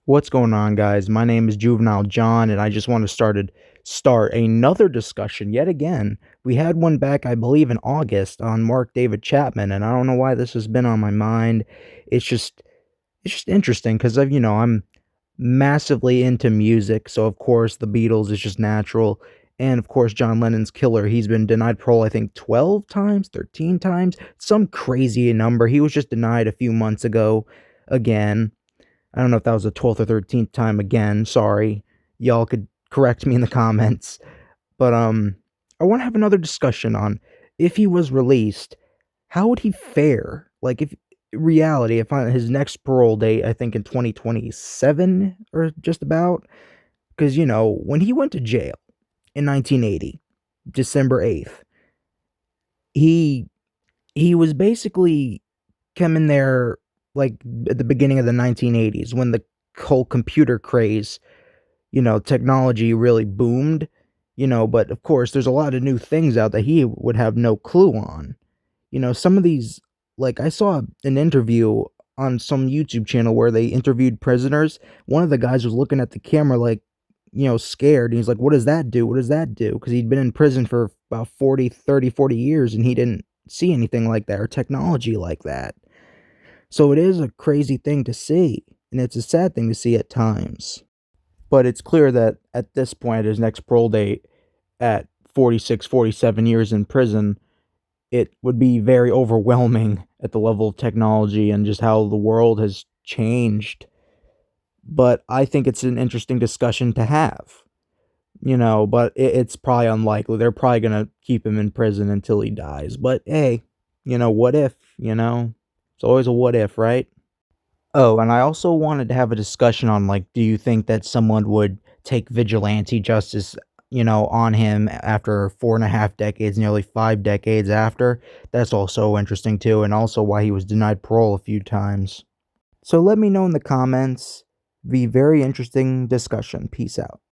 What's going on, guys? My name is Juvenile John, and I just want to start another discussion yet again. We had one back, I believe, in August on David Chapman, and I don't know why this has been on my mind. It's just it's just interesting because I'm massively into music, so of course the Beatles is just natural. And of course John Lennon's killer. He's been denied parole, I think 12 times, 13 times, some crazy number. He was just denied a few months ago again. I don't know if that was the 12th or 13th time again, sorry. Y'all could correct me in the comments. But, I wanna have another discussion on if he was released, how would he fare? Like, if reality, if on his next parole date, I think in 2027 or just about, because when he went to jail in 1980, December 8th, he he was basically coming there, like, at the beginning of the 1980s when the whole computer craze, technology really boomed, but of course, there's a lot of new things out that he would have no clue on. Some of these, like, I saw an interview on some YouTube channel where they interviewed prisoners. One of the guys was looking at the camera like, scared, and he's like, "What does that do? What does that do?" Because 'Cause he'd been in prison for about 40 years, and he didn't see anything like that or technology like that. So it is a crazy thing to see, and it's a sad thing to see at times. But it's clear that at this point, at his next parole date, at 46, 47 years in prison, it would be very overwhelming at the level of technology and just how the world has changed. But I think it's an interesting discussion to have, but it's probably unlikely. They're probably gonna keep him in prison until he dies. But hey, what if, It's always a what if, right? Oh, and I also wanted to have a discussion on, like, do you think that someone would take vigilante justice, on him after 4.5 decades, nearly 5 decades after? That's also interesting too, and also why he was denied parole a few times. So let me know in the comments. Be very interesting discussion. Peace out.